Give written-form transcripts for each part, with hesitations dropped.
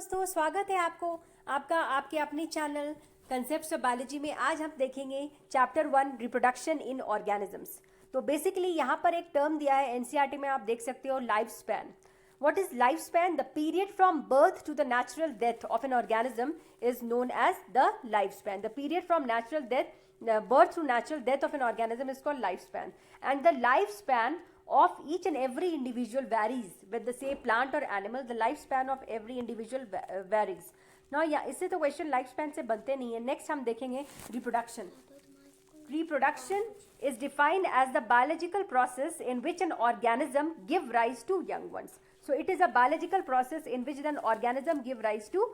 दोस्तों, स्वागत है आपका आपके अपने चैनल कंसेप्ट्स ऑफ बायोलॉजी में। आज हम देखेंगे चैप्टर 1 रिप्रोडक्शन इन ऑर्गेनिजम्स। तो बेसिकली यहाँ पर एक टर्म दिया है एनसीईआरटी में, आप देख सकते हो, life span. What is lifespan? The period from birth to the natural death of an organism is known as the lifespan. The period from natural death, birth to natural death of an organism is called lifespan. And the lifespan of each and every individual varies with the say plant or animal. The lifespan of every individual varies. Now, इससे तो question life span से बनते नहीं है। Next हम देखेंगे reproduction. Reproduction is defined as the biological process in which an organism give rise to young ones. So it is a biological process in which an organism give rise to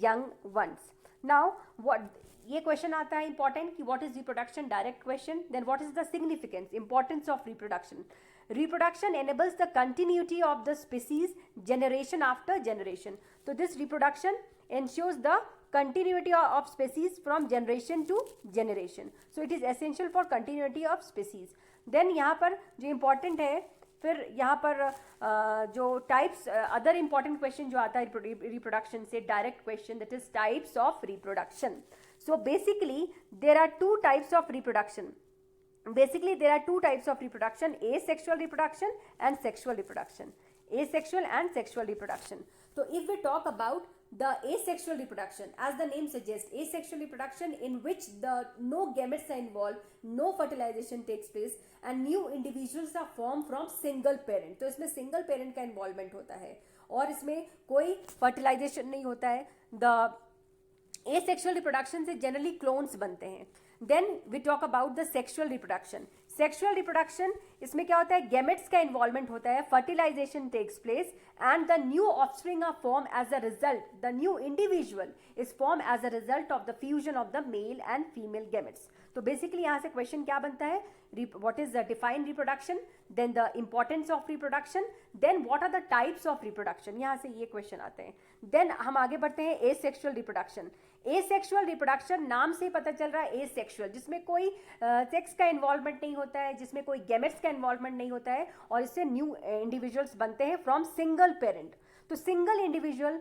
young ones. Now what ये question आता है important कि what is reproduction, direct question. Then what is the significance, importance of reproduction. Reproduction enables the continuity of the species generation after generation. So this reproduction ensures the continuity of species from generation to generation. So it is essential for continuity of species. Then यहाँ पर जो important है, फिर यहाँ पर जो types, other important question जो आता है रिप्रोडक्शन से, direct question, that is types of reproduction. So basically there are two types of reproduction. Basically there are two types of reproduction: asexual reproduction and sexual reproduction. Asexual and sexual reproduction. So if we talk about the asexual reproduction, as the name suggests, asexual reproduction in which no gametes are involved, no fertilization takes place and new individuals are formed from single parent. तो इसमें single parent का involvement होता है और इसमें कोई fertilization नहीं होता है. The asexual reproduction से generally clones बनते हैं. Then we talk about the sexual reproduction. Sexual reproduction, इसमें क्या होता है, gametes का involvement होता है, fertilization takes place and the new offspring are formed as a result. The new individual is formed as a result of the fusion of the male and female gametes. तो basically यहाँ से question क्या बनता है, what is the defined reproduction, then the importance of reproduction, then what are the types of reproduction, यहाँ से ये question आते हैं. then हम आगे बढ़ते हैं asexual reproduction. asexual reproduction नाम से पता चल रहा है asexual, जिसमें कोई सेक्स का इन्वॉल्वमेंट नहीं होता है, जिसमें कोई गेमेट्स का इन्वॉल्वमेंट नहीं होता है और इससे न्यू इंडिविजुअल्स बनते हैं फ्रॉम सिंगल पेरेंट. तो सिंगल इंडिविजुअल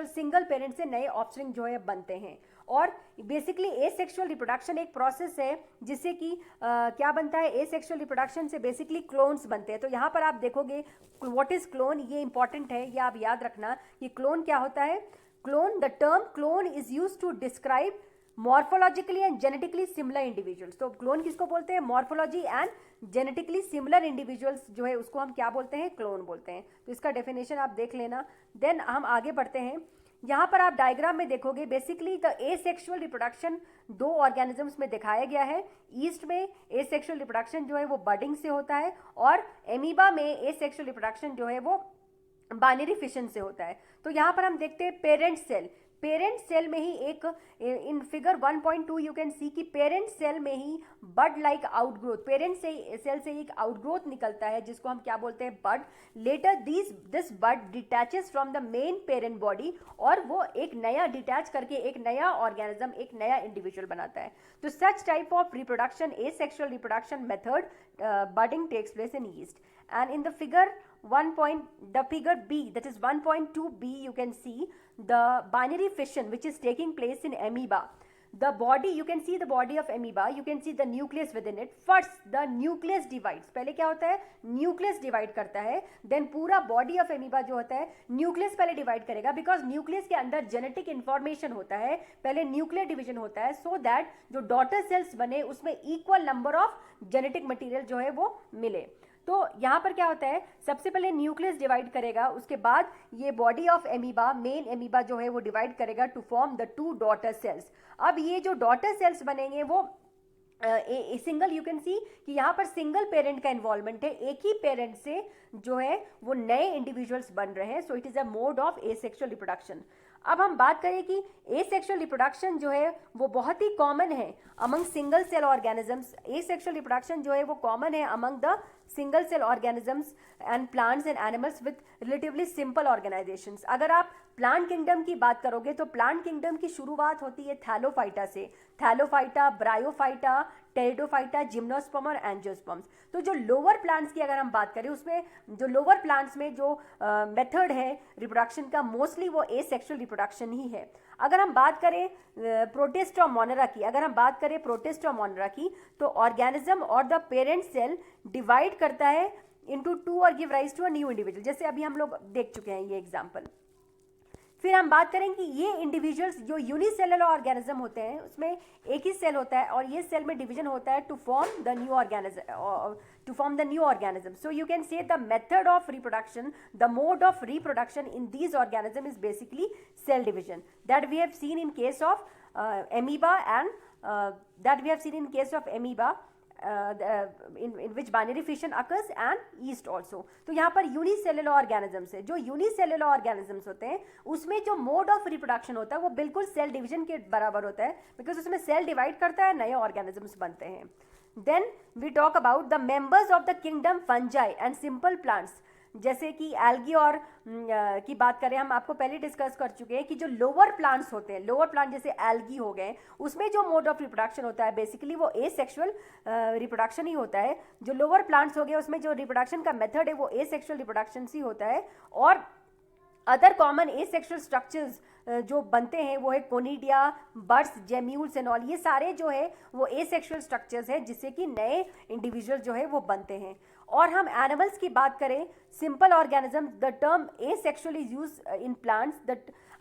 सिंगल पेरेंट से नए ऑफस्प्रिंग जो है बनते हैं. और बेसिकली एसेक्सुअल रिप्रोडक्शन एक प्रोसेस है जिससे कि क्या बनता है, एसेक्सुअल रिप्रोडक्शन से बेसिकली क्लोन्स बनते हैं. तो यहाँ पर आप देखोगे व्हाट इज क्लोन, ये इंपॉर्टेंट है, ये आप याद रखना कि क्लोन क्या होता है. Clone, the term clone is used to describe morphologically and genetically similar individuals. तो क्लोन किसको बोलते हैं, morphology and genetically similar individuals जो है उसको हम क्या बोलते हैं, क्लोन बोलते हैं. तो इसका डेफिनेशन आप देख लेना. देन हम आगे बढ़ते हैं. यहाँ पर आप डायग्राम में देखोगे बेसिकली द एसेक्सुअल रिप्रोडक्शन दो ऑर्गेनिजम्स में दिखाया गया है. ईस्ट में एसेक्सुअल रिप्रोडक्शन जो है वो बडिंग से होता है और एमीबा में एसेक्सुअल रिप्रोडक्शन जो है वो बाइनरी फिशन से होता है. तो यहाँ पर हम देखते हैं पेरेंट सेल. पेरेंट सेल में ही एक, in figure 1.2 you can see कि पेरेंट सेल में ही बड लाइक आउटग्रोथ, पेरेंट सेल से एक आउटग्रोथ निकलता है जिसको हम क्या बोलते हैं, bud. Later this bud detaches from the main parent body और वो एक नया डिटैच करके एक नया ऑर्गेनिज्म, एक नया इंडिविजुअल बनाता है. तो such type of reproduction, asexual reproduction method, budding takes place in yeast. And in the figure figure B, that is 1.2b, you can see the binary fission which is taking place in amoeba. The body, you can see the body of amoeba, you can see the nucleus within it. First the nucleus divides. पहले क्या होता है, nucleus divide करता है. Then पूरा body of amoeba जो होता है, nucleus पहले divide करेगा because nucleus के अंदर genetic information होता है. पहले nuclear division होता है so that जो daughter cells बने उसमें equal number of genetic material जो है वो मिले. तो यहाँ पर क्या होता है, सबसे पहले न्यूक्लियस डिवाइड करेगा, उसके बाद ये body of amoeba, main amoeba जो है वो डिवाइड करेगा to form the two daughter cells. अब ये जो डॉटर सेल्स बनेंगे वो सिंगल, यू कैन सी कि यहाँ पर सिंगल पेरेंट का इन्वॉल्वमेंट है, एक ही पेरेंट से जो है वो नए इंडिविजुअल्स बन रहे हैं. So it is a mode of asexual reproduction. अब हम बात करें कि एसेक्सुअल रिप्रोडक्शन जो है वो बहुत ही कॉमन है among single cell organisms. Asexual reproduction जो है वो कॉमन है among the single cell organisms and plants and animals with relatively simple organisations. अगर आप प्लांट किंगडम की बात करोगे तो प्लांट किंगडम की शुरुआत होती है थैलोफाइटा से. थैलोफाइटा, ब्रायोफाइटा, टेरिडोफाइटा, जिम्नोस्पर्म और एंजियोस्पर्म्स। तो जो लोअर प्लांट्स की अगर हम बात करें, उसमें जो लोअर प्लांट्स में जो मेथड है रिप्रोडक्शन का, मोस्टली वो एसेक्सुअल रिप्रोडक्शन ही है। अगर हम बात करें प्रोटिस्ट और मोनेरा की, अगर हम बात करें प्रोटिस्ट और मोनेरा की, तो ऑर्गेनिज्म और द पेरेंट सेल डिवाइड करता है इनटू टू और give rise to a new individual, जैसे अभी हम लोग देख चुके हैं ये एग्जांपल। फिर हम बात करें कि ये इंडिविजुअल्स जो यूनिसेलुलर ऑर्गेनिज्म होते हैं, उसमें एक ही सेल होता है और ये सेल में डिवीजन होता है to form the new organism. So you can say the method of reproduction, the mode of reproduction in these organisms is basically cell division that we have seen in case of amoeba in which binary fission occurs and yeast also. तो यहाँ पर unicellular organisms है, जो unicellular organisms होते हैं उसमें जो mode of reproduction होता है वो बिल्कुल सेल डिवीजन के बराबर होता है, बिकॉज उसमें सेल डिवाइड करता है, नए ऑर्गेनिजम्स बनते हैं। Then we talk about the members of the kingdom fungi and simple plants, जैसे कि एल्गी और की बात करें, हम आपको पहले डिस्कस कर चुके हैं कि जो लोअर प्लांट्स होते हैं, लोअर प्लांट जैसे एल्गी हो गए, उसमें जो मोड ऑफ रिप्रोडक्शन होता है बेसिकली वो एसेक्सुअल रिप्रोडक्शन ही होता है। जो लोअर प्लांट्स हो गए उसमें जो रिप्रोडक्शन का मेथड है वो एसेक्सुअल रिप्रोडक्शन ही होता है। और अदर कॉमन एसेक्सुअल स्ट्रक्चर्स जो बनते हैं वो है conidia, birds, gemmules and all, ये सारे जो है वो एसेक्सुअल स्ट्रक्चर्स हैं जिससे कि नए इंडिविजुअल जो है वो बनते हैं। और हम एनिमल्स की बात करें, simple organism, the term asexual is use in plants.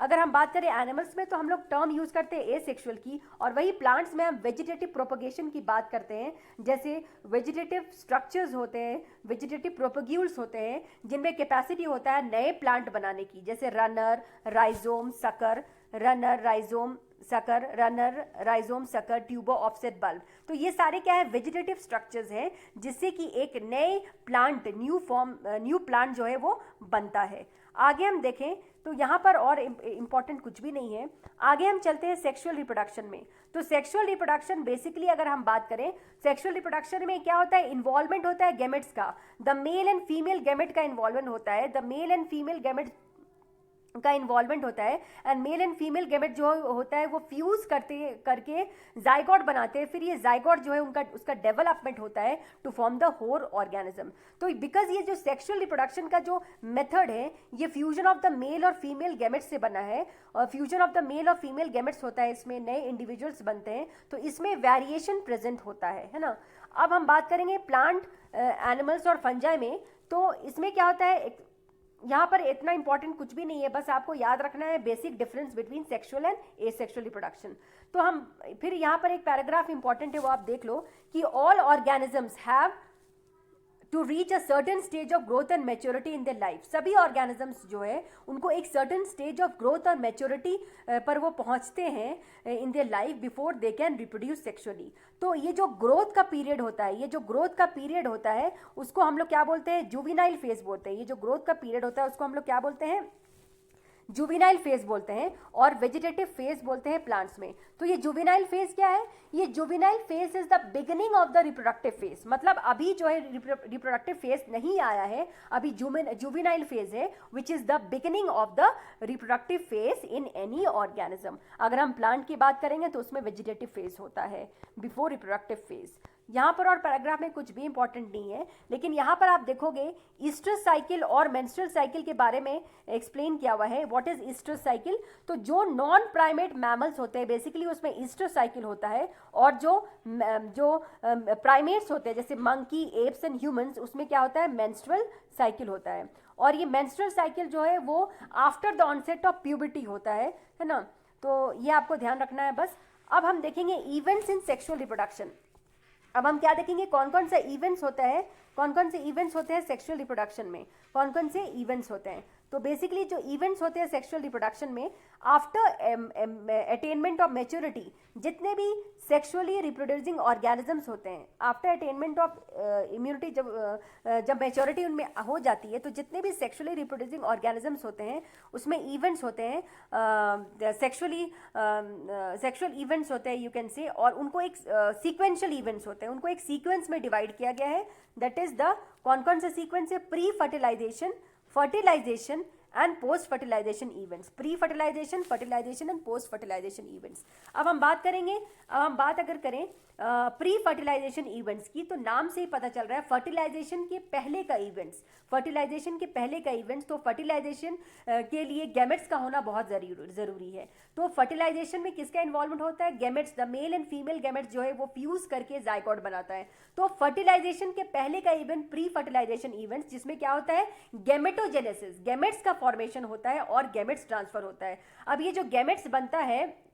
अगर हम बात करें एनिमल्स में तो हम लोग टर्म यूज करते हैं एसेक्सुअल की, और वही प्लांट्स में हम वेजिटेटिव प्रोपगेशन की बात करते हैं, जैसे वेजिटेटिव स्ट्रक्चर्स होते हैं, वेजिटेटिव प्रोपग्यूल्स होते हैं जिनमें कैपेसिटी होता है नए प्लांट बनाने की, जैसे runner, rhizome, sucker, runner, rhizome, sucker, runner, rhizome, sucker, ट्यूबो, offset, bulb. तो ये सारे क्या है, वेजिटेटिव स्ट्रक्चर्स हैं जिससे कि एक नए प्लांट, न्यू प्लांट जो है वो बनता है। आगे हम देखें तो यहाँ पर और इम्पॉर्टेंट कुछ भी नहीं है। आगे हम चलते हैं सेक्सुअल रिप्रोडक्शन में। तो सेक्सुअल रिप्रोडक्शन बेसिकली अगर हम बात करें, सेक्सुअल रिप्रोडक्शन में क्या होता है, इन्वॉल्वमेंट होता है गैमेट्स का, the male and female gamete का इन्वॉल्वमेंट होता है, the male and female gamete का इन्वॉल्वमेंट होता है, and mail and female gamete जो होता है वो फ्यूज करके जाइगोट बनाते हैं। फिर ये जाइगोट जो है उसका डेवलपमेंट होता है to form the whole organism. तो बिकॉज ये जो सेक्सुअल रिप्रोडक्शन का जो मेथड है ये फ्यूजन ऑफ द मेल और फीमेल गैमेट्स से बना है, और फ्यूजन ऑफ द मेल और फीमेल गैमेट्स होता है, इसमें नए इंडिविजुअल्स बनते हैं, तो इसमें वेरिएशन प्रेजेंट होता है ना। अब हम बात करेंगे प्लांट, एनिमल्स और फंजाई में। तो इसमें क्या होता है, यहाँ पर इतना इंपॉर्टेंट कुछ भी नहीं है, बस आपको याद रखना है basic difference between sexual and asexual reproduction. तो हम फिर यहाँ पर एक पैराग्राफ इंपॉर्टेंट है वो आप देख लो कि all organisms have to reach a certain stage of growth and maturity in their life. सभी ऑर्गेनिजम्स जो है उनको एक सर्टन स्टेज ऑफ ग्रोथ और मैच्योरिटी पर वो पहुंचते हैं in their life before they can reproduce sexually. तो ये जो ग्रोथ का पीरियड होता है, ये जो ग्रोथ का पीरियड होता है उसको हम लोग क्या बोलते हैं, जुवेनाइल फेज बोलते हैं। ये जो ग्रोथ का पीरियड होता है उसको हम लोग क्या बोलते हैं, जुवेनाइल फेज बोलते हैं, और वेजिटेटिव फेज बोलते हैं प्लांट्स में। तो ये जुवेनाइल फेज क्या है, ये juvenile phase is the beginning of the reproductive phase. मतलब अभी जो है रिप्रोडक्टिव फेज नहीं आया है, अभी जुवेनाइल फेज है which is the beginning of the reproductive phase in any organism. अगर हम प्लांट की बात करेंगे तो उसमें वेजिटेटिव फेज होता है बिफोर रिप्रोडक्टिव फेज। यहाँ पर और पैराग्राफ में कुछ भी इंपॉर्टेंट नहीं है, लेकिन यहाँ पर आप देखोगे ईस्ट्रस साइकिल और मेंस्ट्रुअल साइकिल के बारे में एक्सप्लेन किया हुआ है। व्हाट इज ईस्ट्रस साइकिल, तो जो नॉन प्राइमेट मैमल्स होते हैं बेसिकली उसमें ईस्ट्रस साइकिल होता है, और जो प्राइमेट्स होते हैं जैसे मंकी, एप्स एंड ह्यूमंस, उसमें क्या होता है, मेंस्ट्रुअल साइकिल होता है। और ये मेंस्ट्रुअल साइकिल जो है वो after the onset of puberty होता है ना। तो ये आपको ध्यान रखना है बस। अब हम देखेंगे इवेंट्स इन सेक्सुअल रिप्रोडक्शन। अब हम क्या देखेंगे, कौन कौन से इवेंट्स होते हैं, कौन कौन से इवेंट्स होते हैं सेक्सुअल रिप्रोडक्शन में, कौन कौन से इवेंट्स होते हैं। तो बेसिकली जो इवेंट्स होते हैं सेक्सुअल रिप्रोडक्शन में, आफ्टर अटेनमेंट ऑफ मैच्योरिटी, जितने भी सेक्सुअली रिप्रोड्यूसिंग ऑर्गेनिजम्स होते हैं, आफ्टर अटेनमेंट ऑफ इम्यूनिटी, जब मैच्योरिटी उनमें हो जाती है, तो जितने भी सेक्सुअली रिप्रोड्यूसिंग ऑर्गेनिजम्स होते हैं उसमें इवेंट्स होते हैं, सेक्सुअल इवेंट्स होते हैं यू कैन से, और उनको एक सीक्वेंशियल इवेंट्स होते हैं, उनको एक सीक्वेंस में डिवाइड किया गया है। दैट इज द कौन कौन से सीक्वेंस है, pre fertilisation, fertilisation and post fertilisation events, pre fertilisation, fertilisation and post fertilisation events. अब हम बात करेंगे, अब हम बात अगर करें प्री फर्टिलाइजेशन इवेंट्स की, तो नाम से ही पता चल रहा है फर्टिलाइजेशन के पहले का इवेंट्स, फर्टिलाइजेशन के पहले का इवेंट्स। तो फर्टिलाइजेशन के लिए गैमेट्स का होना बहुत जरूरी है। तो फर्टिलाइजेशन में किसका इन्वॉल्वमेंट होता है? Gametes, the male and female gametes जो है वो फ्यूज करके जाइगोट बनाता है। तो फर्टिलाइजेशन के पहले का इवेंट प्री फर्टिलाइजेशन इवेंट्स, जिसमें क्या होता है? गैमेटोजेनेसिस, गैमेट्स का फॉर्मेशन होता है और गैमेट्स ट्रांसफर होता है। अब ये जो गैमेट्स बनता है,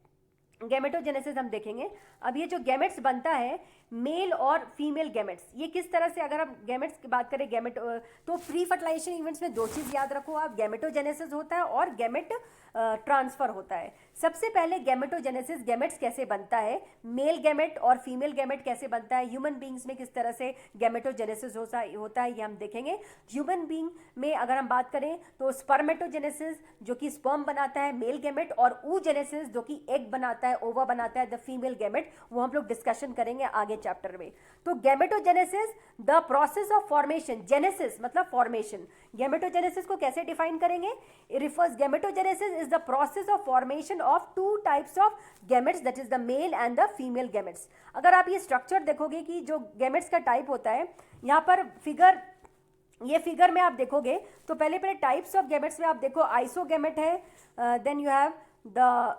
गैमेटोजेनेसिस हम देखेंगे। अब ये जो गैमेट्स बनता है, मेल और फीमेल गैमेट्स, ये किस तरह से, अगर हम गैमेट्स की बात करें, गैमेट, तो प्री फर्टिलाइजेशन इवेंट्स में दो चीज याद रखो आप, गैमेटोजेनेसिस होता है और गैमेट ट्रांसफर होता है। सबसे पहले गैमेटोजेनेसिस, गैमेट्स कैसे बनता है, मेल गैमेट और फीमेल गैमेट कैसे बनता है, ह्यूमन बींग्स में किस तरह से गैमेटोजेनेसिस होता है, ये हम देखेंगे। ह्यूमन बींग में अगर हम बात करें तो स्पर्मेटोजेनेसिस जो कि स्पर्म बनाता है मेल गैमेट, और oogenesis जो कि एग बनाता है, ओवा बनाता है द फीमेल गैमेट, वो हम लोग डिस्कशन करेंगे आगे चैप्टर में। तो gametogenesis the process of formation, genesis मतलब फॉर्मेशन। गैमेटोजेनेसिस को कैसे डिफाइन करेंगे? Refers, gametogenesis is the process of formation of to types of gametes, that is the male and the female gametes. अगर आप ये स्ट्रक्चर देखोगे कि जो गैमेट्स का टाइप होता है, यहाँ पर फिगर, ये फिगर में आप देखोगे तो पहले टाइप्स ऑफ गैमेट्स में आप देखो, आइसोगैमेट है, देन यू हैव द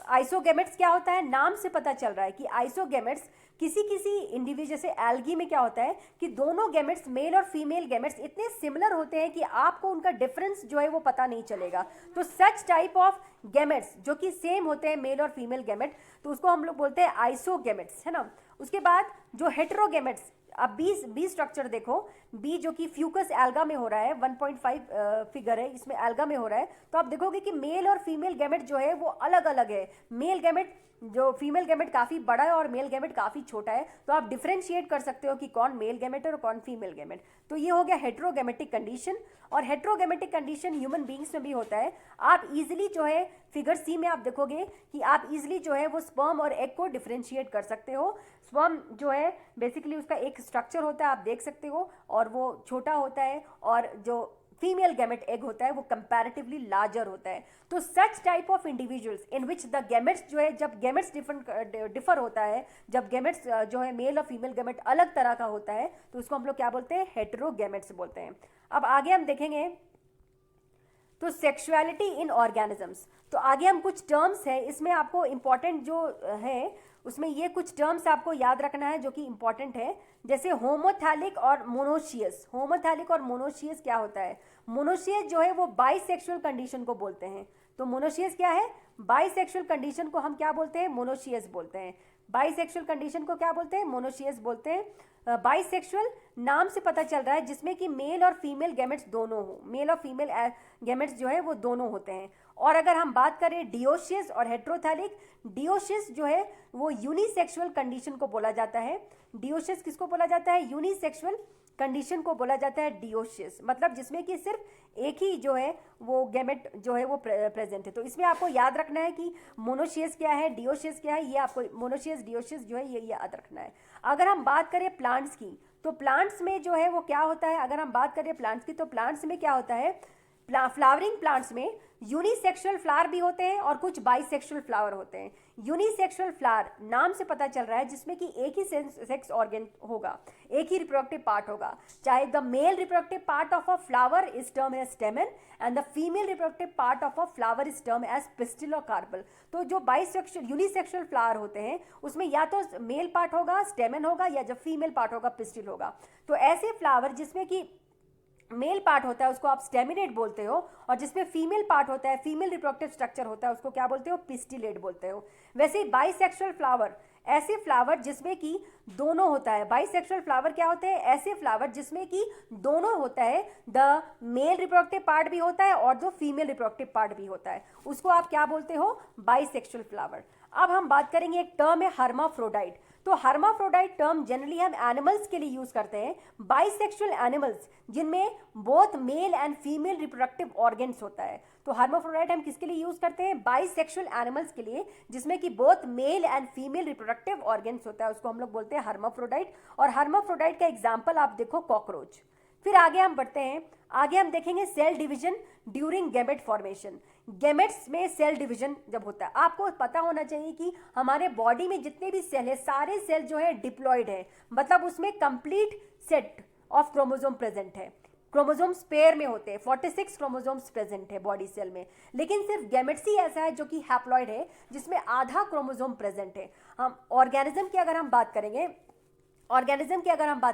आइसोगैमेट्स। क्या होता है? नाम से पता चल रहा है कि आइसोगैमेट्स किसी किसी इंडिविजुअल, जैसे एल्गी में क्या होता है कि दोनों गैमेट्स, मेल और फीमेल गैमेट्स इतने सिमिलर होते हैं कि आपको उनका डिफरेंस जो है वो पता नहीं चलेगा। तो सच टाइप ऑफ गैमेट्स जो कि सेम होते हैं, मेल और फीमेल गैमेट, तो उसको हम लोग बोलते हैं आइसोगैमेट्स, है ना। उसके बाद जो हेटेरोगैमेट्स, अब बी स्ट्रक्चर देखो, बी जो कि फ्यूकस एल्गा में हो रहा है, 1.5 फिगर है, इसमें एल्गा में हो रहा है, तो आप देखोगे कि मेल और फीमेल गैमेट जो है वो अलग अलग है। मेल गैमेट, जो फीमेल गैमेट काफी बड़ा है और मेल गैमेट काफी छोटा है, तो आप डिफरेंशिएट कर सकते हो कि कौन मेल गैमेट है और कौन फीमेल गैमेट। तो ये हो गया हेटेरोगैमेटिक कंडीशन। और हेटेरोगैमेटिक कंडीशन ह्यूमन बींग्स में भी होता है। आप इजीली जो है फिगर सी में आप देखोगे कि आप इजीली जो है वो स्पर्म और एग को डिफरेंशिएट कर सकते हो। स्पर्म जो है बेसिकली उसका एक स्ट्रक्चर होता है, आप देख सकते हो, और वो छोटा होता है, और जो फीमेल गैमेट एग होता है वो कंपैरेटिवली लार्जर होता है। तो such type of individuals in which the gametes जो है, जब गैमेट्स डिफर होता है, जब गैमेट्स जो है मेल और फीमेल गैमेट अलग तरह का होता है, तो उसको हम लोग क्या बोलते हैं? हेटेरोगैमेट्स बोलते हैं। अब आगे हम देखेंगे तो सेक्सुअलिटी इन ऑर्गेनिजम्स। तो आगे हम कुछ टर्म्स है, इसमें आपको इंपॉर्टेंट जो है उसमें ये कुछ टर्म्स आपको याद रखना है जो कि इंपॉर्टेंट है, जैसे होमोथैलिक और मोनोशियस। होमोथैलिक और मोनोशियस क्या होता है? मोनोशियस जो है वो बाइसेक्सुअल कंडीशन को बोलते हैं। तो मोनोशियस क्या है? बाइसेक्सुअल कंडीशन को हम क्या बोलते हैं? मोनोशियस बोलते हैं। बाइसेक्सुअल कंडीशन को क्या बोलते हैं? मोनोशियस बोलते हैं। बाइसेक्सुअल नाम से पता चल रहा है जिसमें कि मेल और फीमेल गैमेट्स दोनों हो, मेल और फीमेल गैमेट्स जो है वो दोनों होते हैं। और अगर हम बात करें डियोशियस और हेटेरोथैलिक, डियोशियस जो है वो यूनिसेक्सुअल कंडीशन को बोला जाता है। डियोशियस किसको बोला जाता है? यूनिसेक्सुअल कंडीशन को बोला जाता है डियोशियस, मतलब जिसमें कि सिर्फ एक ही जो है वो गैमेट जो है वो प्रेजेंट है। तो इसमें आपको याद रखना है कि मोनोशियस क्या है, डियोशियस क्या है, ये आपको मोनोशियस डियोशियस जो है ये याद रखना है। अगर हम बात करें प्लांट्स की, तो प्लांट्स में जो है वो क्या होता है? अगर हम बात करें प्लांट्स की, तो प्लांट्स में क्या होता है? फ्लावरिंग प्लांट्स में यूनिसेक्सुअल फ्लावर भी होते हैं और कुछ बाइसेक्सुअल फ्लावर होते हैं। यूनिसेक्सुअल फ्लावर नाम से पता चल रहा है जिसमें कि एक ही सेक्स ऑर्गन होगा, एक ही रिप्रोडक्टिव पार्ट होगा। चाहे the male reproductive part of a flower is term as stamen and the female reproductive part of a flower is term as pistil और कार्पल। तो जो बाइसेक्सुअल यूनिसेक्सुअल फ्लावर होते हैं उसमें या तो मेल पार्ट होगा, स्टेमन होगा, या जब फीमेल पार्ट होगा पिस्टिल होगा। तो ऐसे फ्लावर जिसमें कि मेल पार्ट होता है उसको आप स्टेमिनेट बोलते हो, और जिसमें फीमेल पार्ट होता है, फीमेल रिप्रोडक्टिव स्ट्रक्चर होता है, उसको क्या बोलते हो? पिस्टिलेट बोलते हो। वैसे ही बाइसेक्सुअल फ्लावर, ऐसे फ्लावर जिसमें कि दोनों होता है। बाइसेक्सुअल फ्लावर क्या होते हैं? ऐसे फ्लावर जिसमें कि दोनों होता है, द मेल रिप्रोडक्टिव पार्ट भी होता है और जो फीमेल रिप्रोडक्टिव पार्ट भी होता है, उसको आप क्या बोलते हो? Bisexual flower. अब हम बात करेंगे, एक टर्म है हर्माफ्रोडाइट। तो हर्माफ्रोडाइट टर्म जनरली हम एनिमल्स के लिए यूज करते हैं। बाइसेक्सुअल एनिमल्स जिनमें both male and female reproductive organs होता है। तो हर्माफ्रोडाइट हम किसके लिए यूज करते हैं? बाइसेक्सुअल एनिमल्स के लिए जिसमें कि both male and female reproductive organs होता है, उसको हम लोग बोलते हैं हर्माफ्रोडाइट। और हर्माफ्रोडाइट का एग्जांपल आप देखो, कॉकरोच। फिर आगे हम बढ़ते हैं, आगे हम देखेंगे cell division during gamete formation. Gametes में सेल डिवीजन जब होता है, आपको पता होना चाहिए कि हमारे बॉडी में जितने भी सेल है सारे सेल जो है डिप्लॉयड है, मतलब उसमें complete set of chromosome present है। क्रोमोसोम्स पेयर में होते हैं, 46 क्रोमोसोम्स प्रेजेंट है बॉडी सेल में, लेकिन सिर्फ गैमेट्स ही ऐसा है जो कि हैप्लॉइड है, जिसमें आधा क्रोमोसोम प्रेजेंट है। हम ऑर्गेनिज्म की अगर हम बात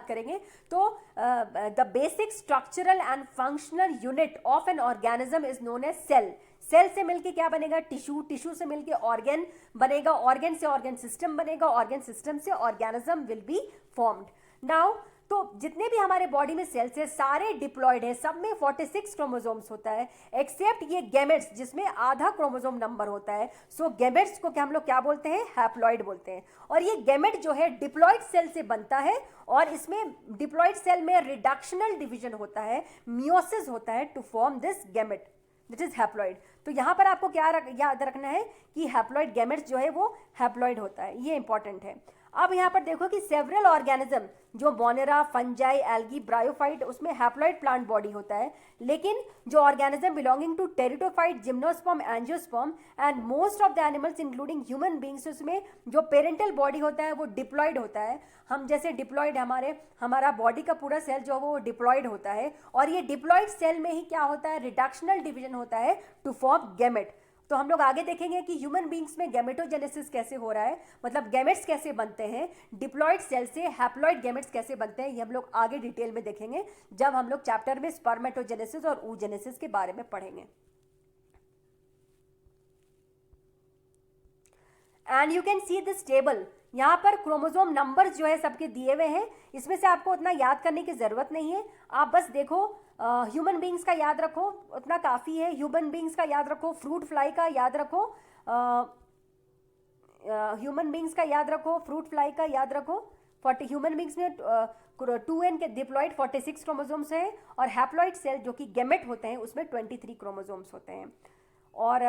करेंगे, तो the basic structural and functional unit of an organism is known as cell. Cell से मिलके क्या बनेगा? टिश्यू, टिश्यू से मिलके ऑर्गन बनेगा, ऑर्गन से ऑर्गन सिस्टम बनेगा, ऑर्गन सिस्टम से organism will be formed. Now तो जितने भी हमारे बॉडी में सेल्स है सारे डिप्लॉयड है, सब में 46 क्रोमोसोम्स होता है, एक्सेप्ट ये गैमेट्स जिसमें आधा क्रोमोसोम नंबर होता है। सो गैमेट्स को क्या हम लोग क्या बोलते हैं? हैप्लॉइड बोलते हैं। और ये गैमेट जो है डिप्लॉयड सेल से बनता है, और इसमें डिप्लॉयड सेल में रिडक्शनल डिवीजन होता है, मियोसिस होता है to form this gamete that is haploid. तो यहाँ पर आपको क्या याद रखना है कि हैप्लॉइड गैमेट्स जो है वो हैप्लॉइड होता है, ये इंपॉर्टेंट है। अब यहाँ पर देखो कि सेवरल ऑर्गेनिज्म जो मोनेरा, फंजाई, एल्गी, ब्रायोफाइट, उसमें हैप्लॉइड प्लांट बॉडी होता है, लेकिन जो organism belonging to pteridophyte, gymnosperm, angiosperm and most of the animals including human beings, उसमें जो पेरेंटल बॉडी होता है वो डिप्लॉयड होता है। हम जैसे डिप्लॉयड हमारा बॉडी का पूरा सेल जो है वो डिप्लॉयड होता है, और ये डिप्लॉयड सेल में ही क्या होता है? रिडक्शनल डिवीजन होता है टू फॉर्म गैमेट। तो हम लोग आगे देखेंगे कि ह्यूमन बींग्स में गैमेटोजेनेसिस कैसे हो रहा है, मतलब गैमेट्स कैसे बनते हैं, डिप्लॉयड सेल से हैप्लॉइड गैमेट्स कैसे बनते हैं, ये हम लोग आगे डिटेल में देखेंगे जब हम लोग चैप्टर में स्पर्मेटोजेनेसिस और oogenesis के बारे में पढ़ेंगे। And you can see this table, यहाँ पर क्रोमोसोम नंबर्स जो है सबके दिए हुए हैं, इसमें से आपको उतना याद करने की जरूरत नहीं है। आप बस देखो, ह्यूमन बींग्स का याद रखो, उतना काफ़ी है। ह्यूमन बींग्स का याद रखो, फ्रूट फ्लाई का याद रखो, ह्यूमन बींग्स का याद रखो, फ्रूट फ्लाई का याद रखो। 40 ह्यूमन बींग्स में 2n के डिप्लॉयड 46 क्रोमोसोम्स हैं, और हैप्लॉइड सेल जो कि गैमेट होते हैं उसमें 23 क्रोमोसोम्स होते हैं। और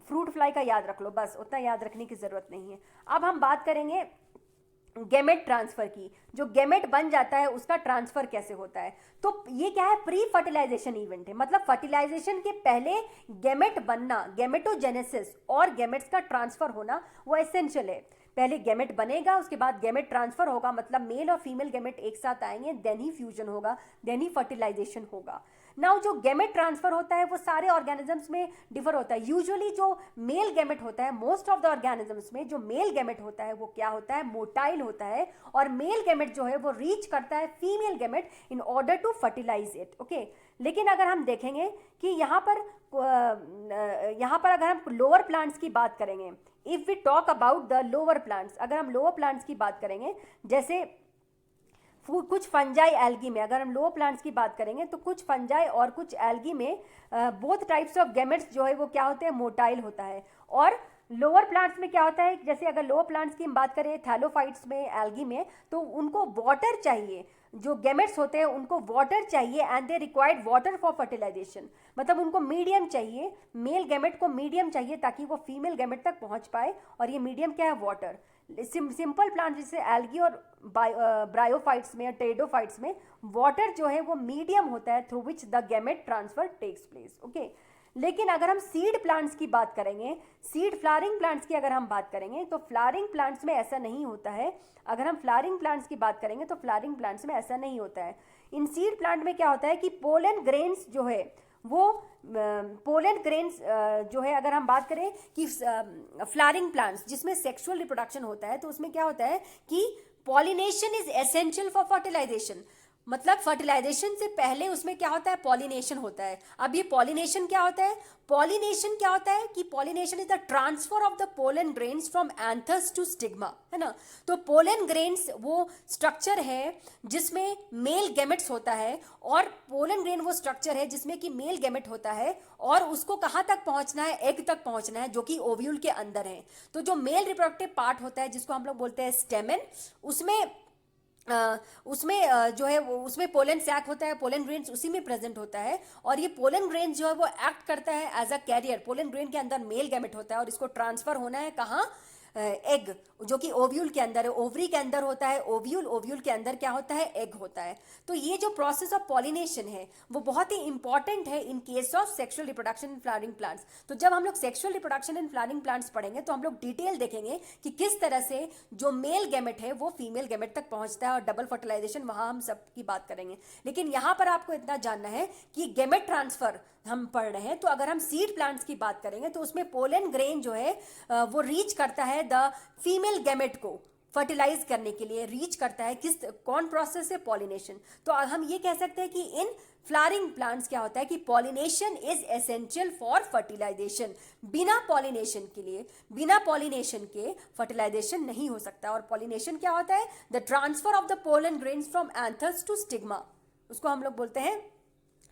फ्रूट फ्लाई का याद रख लो, बस उतना याद रखने की जरूरत नहीं है। अब हम बात करेंगे गैमेट ट्रांसफर की। जो गैमेट बन जाता है उसका ट्रांसफर कैसे होता है? तो ये क्या है? प्री फर्टिलाइजेशन इवेंट है, मतलब फर्टिलाइजेशन के पहले गैमेट बनना, गैमेटोजेनेसिस और गैमेट्स का ट्रांसफर होना वो एसेंशियल है। पहले गैमेट बनेगा, उसके बाद गैमेट ट्रांसफर होगा, मतलब मेल और फीमेल गैमेट एक साथ आएंगे, देन ही फ्यूजन होगा, देन ही फर्टिलाइजेशन होगा। नाउ जो गैमेट ट्रांसफर होता है वो सारे ऑर्गेनिजम्स में डिफर होता है। यूजुअली जो मेल गैमेट होता है, मोस्ट ऑफ द ऑर्गेनिजम्स में जो मेल गैमेट होता है वो क्या होता है? मोटाइल होता है, और मेल गैमेट जो है वो रीच करता है female gamete in order to fertilise it. Okay, लेकिन अगर हम देखेंगे कि यहाँ पर अगर हम लोअर प्लांट्स की बात करेंगे, if we talk about the lower plants, अगर हम लोअर प्लांट्स की बात करेंगे, जैसे कुछ फंजाई एल्गी में, अगर हम लोअर प्लांट्स की बात करेंगे तो कुछ फंजाई और कुछ एल्गी में बोथ टाइप्स ऑफ गैमेट्स जो है वो क्या होते हैं? मोटाइल होता है। और लोअर प्लांट्स में क्या होता है? जैसे अगर लोअर प्लांट्स की हम बात करें, थैलोफाइट्स में, एल्गी में, तो उनको वाटर चाहिए, जो गैमेट्स होते हैं उनको वाटर चाहिए, and they required water for fertilisation, मतलब उनको मीडियम चाहिए, मेल गैमेट को मीडियम चाहिए ताकि वो फीमेल गैमेट तक पहुंच पाए, और ये मीडियम क्या है? वाटर। सिंपल प्लांट जैसे एल्गी और ब्रायोफाइट्स में, टेरिडोफाइट्स में वाटर जो है वो मीडियम होता है through which the gamete transfer takes place. Okay, लेकिन अगर हम सीड प्लांट्स की बात करेंगे, सीड फ्लावरिंग प्लांट्स की अगर हम बात करेंगे, तो फ्लावरिंग प्लांट्स में ऐसा नहीं होता है। अगर हम फ्लावरिंग प्लांट्स की बात करेंगे तो फ्लावरिंग प्लांट्स में ऐसा नहीं होता है। इन सीड प्लांट में क्या होता है कि पोलन ग्रेन्स जो है वो पोलन ग्रेन्स जो है, अगर हम बात करें कि फ्लावरिंग प्लांट्स जिसमें सेक्सुअल रिप्रोडक्शन होता है, तो उसमें क्या होता है कि pollination is essential for fertilisation, मतलब फर्टिलाइजेशन से पहले उसमें क्या होता है? पॉलिनेशन होता है। अब ये पॉलिनेशन क्या होता है? पॉलिनेशन क्या होता है कि pollination is the transfer of the pollen grains from anthers to stigma, है ना। तो पोलन ग्रेन्स वो स्ट्रक्चर है जिसमें मेल गैमेट्स होता है, और पोलन ग्रेन वो स्ट्रक्चर है जिसमें कि मेल गैमेट होता है, और उसको कहाँ तक पहुंचना है? एग तक पहुंचना है, जो कि ओव्यूल के अंदर है। तो जो मेल रिप्रोडक्टिव पार्ट होता है जिसको हम लोग बोलते हैं स्टेमेन, उसमें जो है उसमें पोलन सैक होता है, पोलन ग्रेन्स उसी में प्रेजेंट होता है, और ये पोलन ग्रेन्स जो है वो एक्ट करता है as a carrier. Pollen grain के अंदर मेल गैमेट होता है और इसको ट्रांसफर होना है कहाँ? एग जो कि ओव्यूल के अंदर है, ओवरी के अंदर होता है ओव्यूल, ओव्यूल के अंदर क्या होता है, एग होता है। तो ये जो प्रोसेस ऑफ पॉलिनेशन है वो बहुत ही इंपॉर्टेंट है इन case of sexual reproduction in flowering plants. तो जब हम लोग sexual reproduction in flowering plants पढ़ेंगे तो हम लोग डिटेल देखेंगे कि किस तरह से जो मेल गैमेट है वो फीमेल गैमेट तक पहुंचता है और डबल फर्टिलाइजेशन, वहां हम सब की बात करेंगे। लेकिन यहां पर आपको इतना जानना है कि गैमेट ट्रांसफर हम पढ़ रहे हैं, तो अगर हम सीड प्लांट्स की बात करेंगे तो उसमें पोलन ग्रेन जो है वो रीच करता है द फीमेल गैमेट को फर्टिलाइज करने के लिए, रीच करता है किस कौन प्रोसेस है, पॉलिनेशन। तो हम ये कह सकते हैं कि इन फ्लावरिंग प्लांट्स क्या होता है कि pollination is essential for fertilisation. बिना पॉलिनेशन के लिए, बिना पॉलिनेशन के फर्टिलाइजेशन नहीं हो सकता। और पॉलिनेशन क्या होता है, the transfer of the pollen grains from anthers to stigma, उसको हम लोग बोलते हैं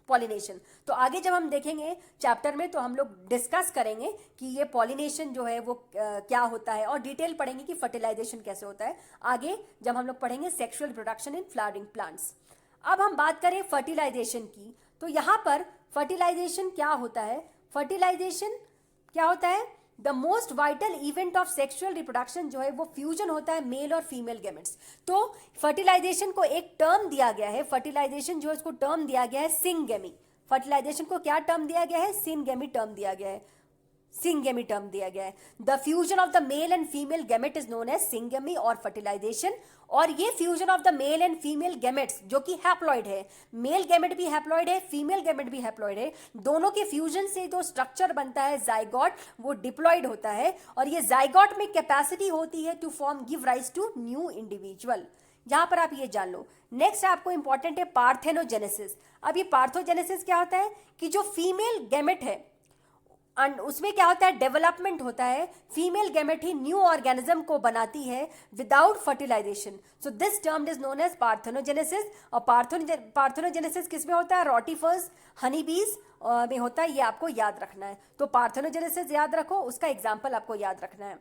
पॉलिनेशन। तो आगे जब हम देखेंगे चैप्टर में तो हम लोग डिस्कस करेंगे कि ये पॉलिनेशन जो है वो क्या होता है और डिटेल पढ़ेंगे कि फर्टिलाइजेशन कैसे होता है आगे जब हम लोग पढ़ेंगे sexual production in flowering plants. अब हम बात करें फर्टिलाइजेशन की, तो यहां पर फर्टिलाइजेशन क्या होता है, फर्टिलाइजेशन क्या होता है, the most vital event of sexual reproduction जो है वो फ्यूजन होता है मेल और फीमेल गैमेट्स। तो फर्टिलाइजेशन को एक टर्म दिया गया है, फर्टिलाइजेशन जो है उसको टर्म दिया गया है सिंगेमी। फर्टिलाइजेशन को क्या टर्म दिया गया है, सिंगेमी टर्म दिया गया है, सिंगेमी टर्म दिया गया है। The fusion of the male and female gamete is known as syngamy और फर्टिलाइजेशन। और ये fusion of the male and female gametes जो कि हैप्लॉइड है, मेल गैमेट भी हैप्लॉइड है, फीमेल गैमेट भी हैप्लॉइड है, दोनों के फ्यूजन से जो स्ट्रक्चर बनता है जाइगोट वो डिप्लॉइड होता है। और ये जाइगोट में कैपेसिटी होती है to form give rise to new individual. यहां पर आप ये जान लो। नेक्स्ट आपको इंपॉर्टेंट है पार्थेनोजेनेसिस। अब ये पार्थोजेनेसिस क्या होता है कि जो फीमेल गैमेट है उसमें क्या होता है, डेवलपमेंट होता है, फीमेल गैमेट ही न्यू ऑर्गेनिज्म को बनाती है without fertilisation. So this term is known as parthenogenesis. और पार्थेनोजेनेसिस किसमें होता है, रोटिफर्स, हनी बीज में होता है, ये आपको याद रखना है। तो पार्थेनोजेनेसिस याद रखो, उसका एग्जाम्पल आपको याद रखना है।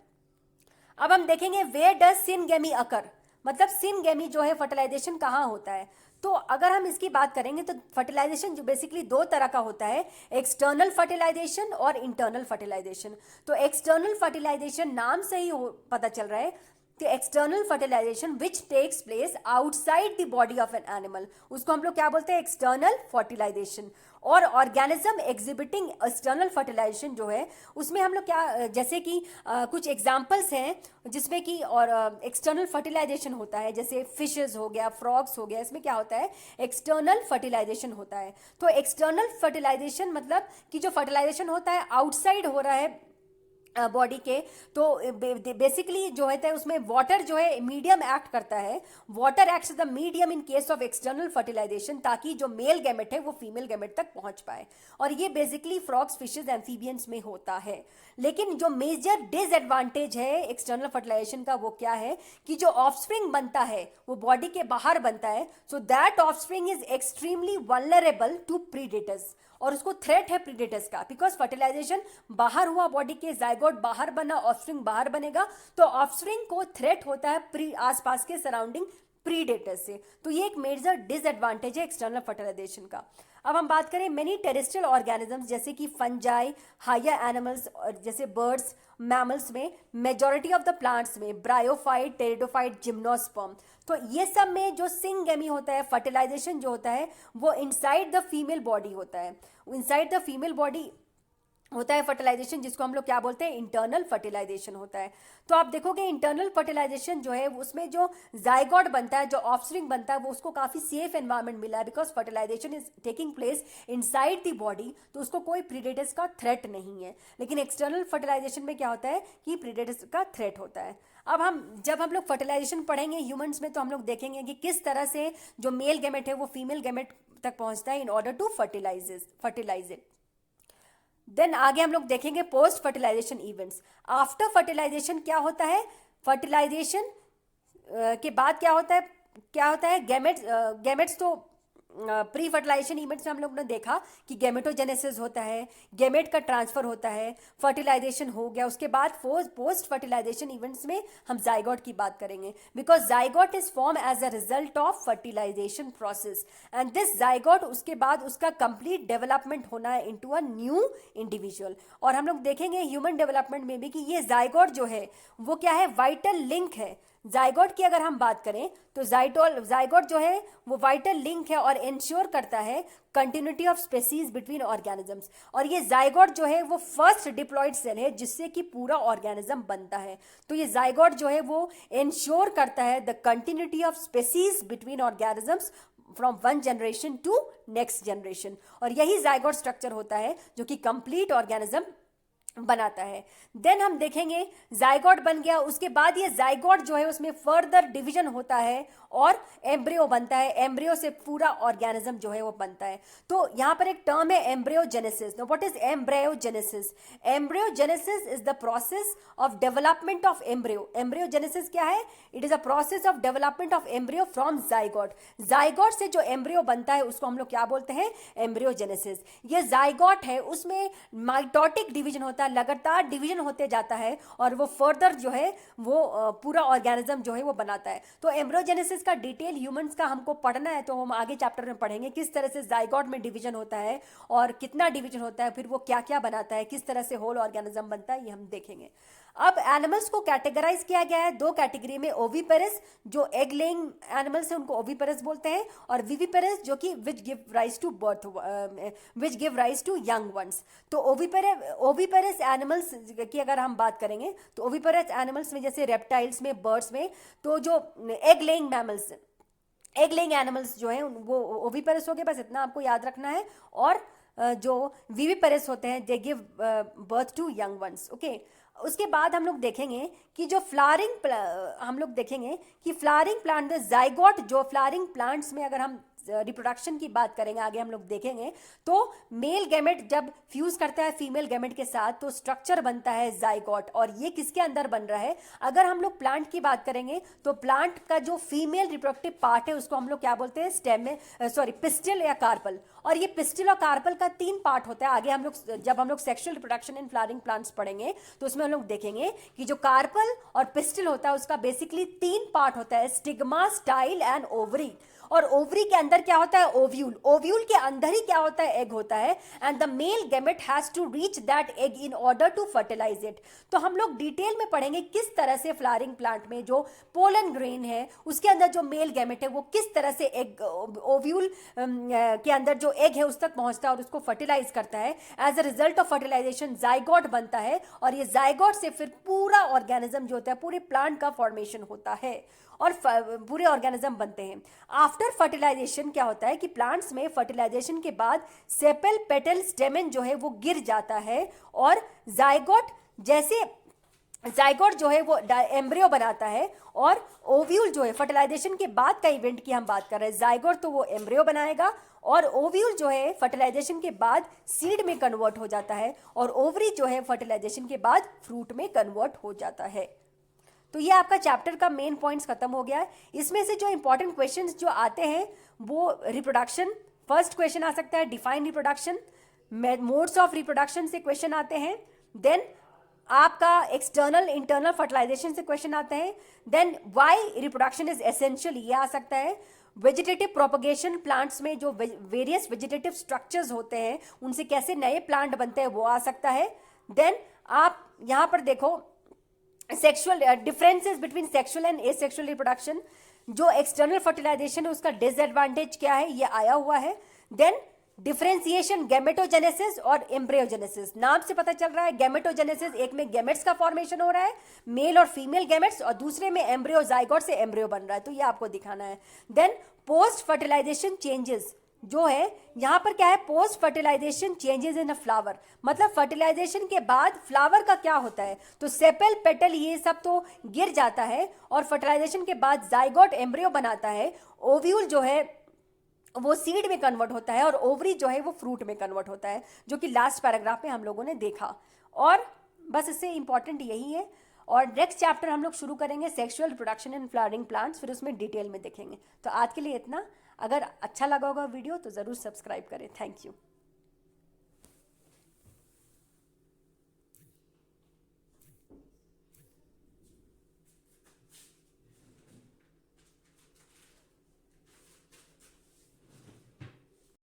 अब हम देखेंगे वेयर डज सिनगेमी अकर, मतलब सिनगेमी जो है फर्टिलाइजेशन कहाँ होता है। तो अगर हम इसकी बात करेंगे तो फर्टिलाइजेशन जो बेसिकली दो तरह का होता है, एक्सटर्नल फर्टिलाइजेशन और इंटरनल फर्टिलाइजेशन। तो एक्सटर्नल फर्टिलाइजेशन नाम से ही पता चल रहा है कि external fertilisation which takes place outside the body of an animal, उसको हम लोग क्या बोलते हैं, एक्सटर्नल फर्टिलाइजेशन। और ऑर्गेनिज्म एग्जिबिटिंग एक्सटर्नल फर्टिलाइजेशन जो है उसमें हम लोग क्या, जैसे कि कुछ एग्जांपल्स हैं जिसमें कि और एक्सटर्नल फर्टिलाइजेशन होता है, जैसे फिशेस हो गया, फ्रॉग्स हो गया, इसमें क्या होता है, एक्सटर्नल फर्टिलाइजेशन होता है। तो एक्सटर्नल फर्टिलाइजेशन मतलब कि जो फर्टिलाइजेशन होता है आउटसाइड हो रहा है बॉडी के। तो बेसिकली जो है उसमें वाटर जो है मीडियम एक्ट करता है, water acts the medium in case of external fertilisation, ताकि जो मेल गैमेट है वो फीमेल गैमेट तक पहुंच पाए। और ये बेसिकली फ्रॉग्स, फिशेस, एम्फीबियंस में होता है। लेकिन जो मेजर डिसएडवांटेज है एक्सटर्नल फर्टिलाइजेशन का वो क्या है कि जो ऑफस्प्रिंग बनता है वो बॉडी के बाहर बनता है, so that offspring is extremely vulnerable to predators. और उसको थ्रेट है प्रीडेटर्स का, बिकॉज फर्टिलाइजेशन बाहर हुआ, बॉडी के जाइगोट बाहर बना, ऑफस्प्रिंग बाहर बनेगा, तो ऑफस्प्रिंग को थ्रेट होता है आसपास के सराउंडिंग प्रीडेटर्स से। तो ये एक मेजर डिसएडवांटेज है एक्सटर्नल फर्टिलाइजेशन का। अब हम बात करें मेनी टेरेस्ट्रियल ऑर्गेनिजम्स जैसे कि फंजाई, हायर एनिमल्स और जैसे बर्ड्स, मैमल्स में, मेजॉरिटी ऑफ द प्लांट्स में, ब्रायोफाइट, टेरिडोफाइट, जिम्नोस्पर्म। तो ये सब में जो सिंगेमी होता है, फर्टिलाइजेशन जो होता है वो इनसाइड द फीमेल बॉडी होता है, इनसाइड द फीमेल बॉडी होता है फर्टिलाइजेशन, जिसको हम लोग क्या बोलते हैं, इंटरनल फर्टिलाइजेशन होता है। तो आप देखोगे इंटरनल फर्टिलाइजेशन जो है उसमें जो जाइगोट बनता है, जो ऑफस्प्रिंग बनता है, वो उसको काफी सेफ एनवायरनमेंट मिला है, because fertilisation is taking place inside the body, तो उसको कोई प्रीडेटर्स का थ्रेट नहीं है। लेकिन एक्सटर्नल फर्टिलाइजेशन में क्या होता है कि प्रीडेटर्स का थ्रेट होता है। अब जब हम लोग फर्टिलाइजेशन पढ़ेंगे ह्यूमंस में तो हम लोग देखेंगे कि किस तरह से जो मेल गैमेट है वो फीमेल गैमेट तक पहुंचता है in order to fertilise it. Then आगे हम लोग देखेंगे post fertilisation events. After fertilisation क्या होता है, फर्टिलाइजेशन के बाद क्या होता है, गैमेट्स तो प्री फर्टिलाइजेशन इवेंट्स में हम लोग ने देखा कि गैमेटोजेनेसिस होता है, गैमेट का ट्रांसफर होता है, फर्टिलाइजेशन हो गया, उसके बाद पोस्ट फर्टिलाइजेशन इवेंट्स में हम जाइगोट की बात करेंगे, because zygote is form as a result of fertilisation process, and this zygote उसके बाद उसका कंप्लीट डेवलपमेंट होना है इनटू अ न्यू इंडिविजुअल। और हम लोग देखेंगे ह्यूमन डेवलपमेंट में भी कि ये जाइगोट जो है वो क्या है, वाइटल लिंक है। जाइगोट की अगर हम बात करें तो जाइगोट जो है वो वाइटल लिंक है और इंश्योर करता है continuity of species between organisms. और ये जाइगोट जो है वो फर्स्ट डिप्लॉयड सेल है जिससे कि पूरा ऑर्गेनिज्म बनता है। तो ये जाइगोट जो है वो इंश्योर करता है the continuity of species between organisms from one generation to next generation. और यही जाइगोट स्ट्रक्चर होता है जो कि कंप्लीट ऑर्गेनिज्म बनाता है। देन हम देखेंगे जाइगोट बन गया, उसके बाद ये जाइगोट जो है उसमें फर्दर डिवीजन होता है और एम्ब्रियो बनता है, एम्ब्रियो से पूरा ऑर्गेनिज्म जो है वो बनता है। तो यहाँ पर एक टर्म है embryogenesis. Now what is embryogenesis? Embryogenesis is the process of development of embryo. Embryogenesis क्या है? It is a process of development of embryo from zygote. Zygote से जो एम्ब्रियो बनता है उसको हम लोग क्या बोलते हैं? एम्ब्रियोजेनेसिस। ये जाइगोट है उसमें माइटोटिक डिवीजन होता है, लगातार डिवीजन होते जाता है और वो फर्दर जो है वो पूरा ऑर्गेनिज्म जो है वो बनाता है। तो एम्ब्रियोजेनेसिस का डिटेल ह्यूमंस का हमको पढ़ना है तो हम आगे चैप्टर में पढ़ेंगे किस तरह से जाइगोट में डिवीजन होता है और कितना डिवीजन होता है, फिर वो क्या क्या बनाता है, किस तरह से होल ऑर्गेनिज्म बनता है, ये हम देखेंगे। अब एनिमल्स को कैटेगराइज किया गया है दो कैटेगरी में, ओविपेरस जो एग लेइंग एनिमल्स है उनको ओविपेरस बोलते हैं, और विविपेरस जो कि which give rise to birth, which give rise to young ones. तो ओविपेरस एनिमल्स की अगर हम बात करेंगे तो ओविपेरस एनिमल्स में जैसे रेप्टाइल्स में, बर्ड्स में, तो जो egg laying mammals, egg laying animals जो है वो ओविपेरस हो गए, बस इतना आपको याद रखना है। और जो विविपेरस होते हैं they give birth to young ones. Okay, उसके बाद हम लोग देखेंगे कि जो हम लोग देखेंगे कि फ्लावरिंग प्लांट, जाइगोट जो फ्लावरिंग प्लांट्स में अगर हम रिप्रोडक्शन की बात करेंगे आगे हम लोग देखेंगे, तो मेल गैमेट जब फ्यूज करता है फीमेल गैमेट के साथ तो स्ट्रक्चर बनता है जाइगोट। और ये किसके अंदर बन रहा है? अगर हम लोग प्लांट की बात करेंगे तो प्लांट का जो फीमेल रिप्रोडक्टिव पार्ट है उसको हम लोग क्या बोलते हैं? स्टेम में, पिस्टिल या कार्पल। और ये पिस्टिल और कार्पल का 3 पार्ट होता है। आगे हम लोग जब हम लोग sexual reproduction in flowering plants पढ़ेंगे तो उसमें हम लोग देखेंगे कि जो कार्पल और पिस्टिल होता है उसका बेसिकली 3 पार्ट होता है, स्टिग्मा, स्टाइल एंड ओवरी। और ओवरी के अंदर क्या होता है? ओव्यूल। ओव्यूल के अंदर ही क्या होता है? एग होता है, and the male gamete has to reach that egg in order to fertilise it. तो हम लोग डिटेल में पढ़ेंगे किस तरह से फ्लावरिंग प्लांट में जो पोलन ग्रेन है उसके अंदर जो मेल गैमेट है वो किस तरह से एग, ओव्यूल के अंदर जो एग है उस तक पहुंचता है और उसको फर्टिलाइज करता है। As a result of fertilization zygote बनता है और ये जाइगोट से फिर पूरा ऑर्गेनिज्म जो होता है, पूरे प्लांट का फॉर्मेशन होता है और पूरे ऑर्गेनिज्म बनते हैं। आफ्टर फर्टिलाइजेशन क्या होता है कि प्लांट्स में फर्टिलाइजेशन के बाद सेपल, पेटल, स्टेमन जो है वो गिर जाता है और जाइगोट जो है वो एम्ब्रियो बनाता है। और ओव्यूल जो है फर्टिलाइजेशन के बाद का इवेंट की हम बात कर रहे हैं, जाइगोट तो वो एम्ब्रियो बनाएगा और ओव्यूल जो है फर्टिलाइजेशन के बाद सीड में कन्वर्ट हो जाता है और ओवरी जो है फर्टिलाइजेशन के बाद फ्रूट में कन्वर्ट हो जाता है। तो ये आपका चैप्टर का मेन पॉइंट्स खत्म हो गया है। इसमें से जो इंपॉर्टेंट क्वेश्चंस जो आते हैं वो रिप्रोडक्शन, फर्स्ट क्वेश्चन आ सकता है define reproduction, modes of reproduction से क्वेश्चन आते हैं, देन आपका एक्सटर्नल इंटरनल फर्टिलाइजेशन से क्वेश्चन आते हैं, then why reproduction is essential ये आ सकता है, वेजिटेटिव प्रोपगेशन, प्लांट्स में जो वेरियस वेजिटेटिव स्ट्रक्चर्स होते हैं उनसे कैसे नए प्लांट बनते हैं वो आ सकता है। देन आप यहाँ पर देखो sexual differences between sexual and asexual reproduction, जो एक्सटर्नल फर्टिलाइजेशन है उसका डिसएडवांटेज क्या है ये आया हुआ है। देन डिफरेंशिएशन गैमेटोजेनेसिस और एम्ब्रियोजेनेसिस, नाम से पता चल रहा है गैमेटोजेनेसिस एक में गैमेट्स का फॉर्मेशन हो रहा है, मेल और फीमेल गैमेट्स, और दूसरे में एम्ब्रियो, जाइगोट से एम्ब्रियो बन रहा है, तो ये आपको दिखाना है। देन पोस्ट फर्टिलाइजेशन चेंजेस जो है यहाँ पर क्या है? Post fertilization changes in a flower, मतलब फर्टिलाइजेशन के बाद फ्लावर का क्या होता है? तो सेपल, पेटल ये सब तो गिर जाता है और फर्टिलाइजेशन के बाद जाइगोट एम्ब्रियो बनाता है, ओव्यूल जो है वो सीड में कन्वर्ट होता है और ओवरी जो है वो फ्रूट में कन्वर्ट होता है, जो कि लास्ट पैराग्राफ में हम लोगों ने देखा। और बस इससे इंपॉर्टेंट यही है। और नेक्स्ट चैप्टर हम लोग शुरू करेंगे sexual reproduction in flowering plants, फिर उसमें डिटेल में देखेंगे। तो आज के लिए इतना। अगर अच्छा लगा होगा वीडियो तो ज़रूर सब्सक्राइब करें। Thank you.